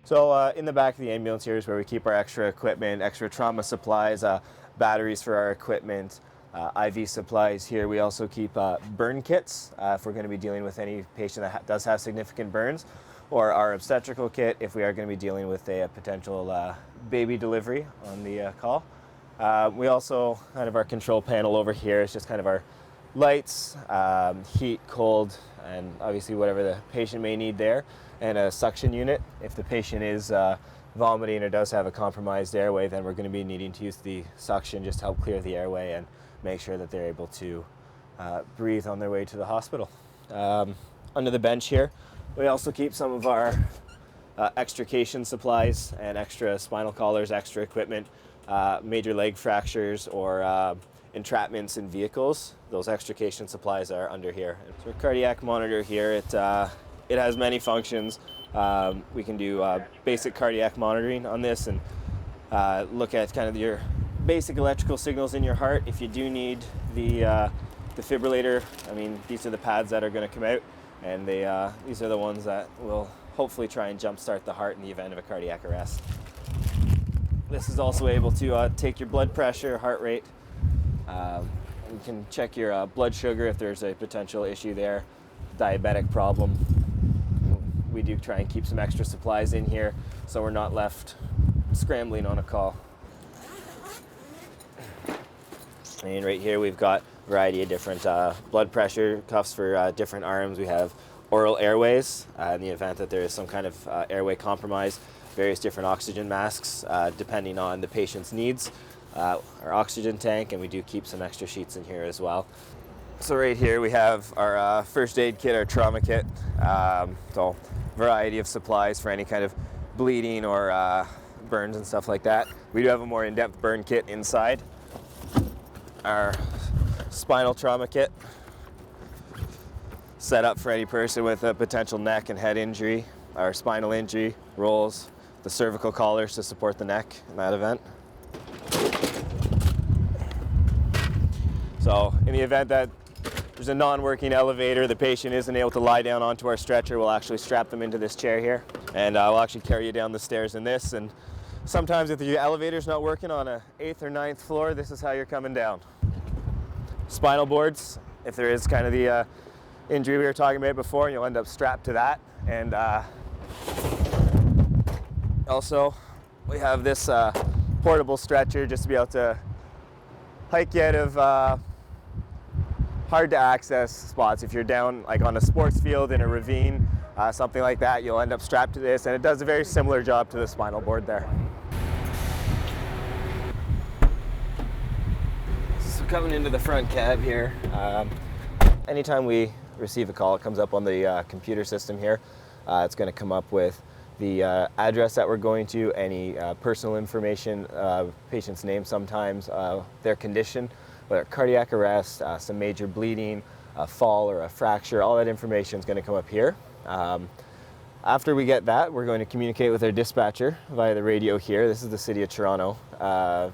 So in the back of the ambulance here is where we keep our extra equipment, extra trauma supplies, batteries for our equipment, IV supplies. Here we also keep burn kits if we're going to be dealing with any patient that does have significant burns, or our obstetrical kit if we are going to be dealing with a potential baby delivery on the call. We also, kind of our control panel over here is just kind of our lights, heat, cold, and obviously whatever the patient may need there, and a suction unit. If the patient is vomiting or does have a compromised airway, then we're going to be needing to use the suction just to help clear the airway and make sure that they're able to breathe on their way to the hospital. Under the bench here, we also keep some of our extrication supplies and extra spinal collars, extra equipment, major leg fractures or entrapments in vehicles. Those extrication supplies are under here. So our cardiac monitor here, it has many functions. We can do basic cardiac monitoring on this and look at kind of your basic electrical signals in your heart. If you do need the defibrillator, I mean, these are the pads that are going to come out, and these are the ones that will hopefully try and jumpstart the heart in the event of a cardiac arrest. This is also able to take your blood pressure, heart rate. You can check your blood sugar if there's a potential issue there, diabetic problem. We do try and keep some extra supplies in here so we're not left scrambling on a call. And right here we've got a variety of different blood pressure cuffs for different arms. We have oral airways in the event that there is some kind of airway compromise, various different oxygen masks depending on the patient's needs, our oxygen tank, and we do keep some extra sheets in here as well. So right here we have our first aid kit, our trauma kit, so variety of supplies for any kind of bleeding or burns and stuff like that. We do have a more in-depth burn kit inside. Our spinal trauma kit, set up for any person with a potential neck and head injury. Our spinal injury rolls, the cervical collars to support the neck in that event. So in the event that there's a non-working elevator, the patient isn't able to lie down onto our stretcher, we'll actually strap them into this chair here, and we'll actually carry you down the stairs in this. And sometimes if the elevator's not working on an 8th or 9th floor, this is how you're coming down. Spinal boards, if there is kind of the injury we were talking about before, you'll end up strapped to that. And also we have this portable stretcher just to be able to hike you out of hard to access spots. If you're down like on a sports field in a ravine, something like that, you'll end up strapped to this, and it does a very similar job to the spinal board there. So coming into the front cab here, anytime we receive a call, it comes up on the computer system here. It's going to come up with the address that we're going to, any personal information, patient's name sometimes, their condition, whether cardiac arrest, some major bleeding, a fall or a fracture, all that information is going to come up here. After we get that, we're going to communicate with our dispatcher via the radio here. This is the City of Toronto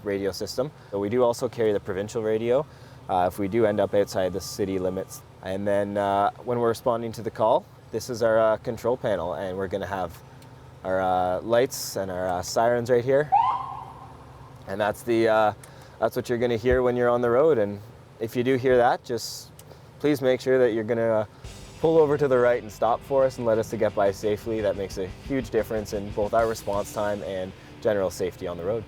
radio system. So we do also carry the provincial radio if we do end up outside the city limits. And then when we're responding to the call, this is our control panel, and we're going to have our lights and our sirens right here. And that's what you're going to hear when you're on the road. And if you do hear that, just please make sure that you're going to pull over to the right and stop for us and let us to get by safely. That makes a huge difference in both our response time and general safety on the road.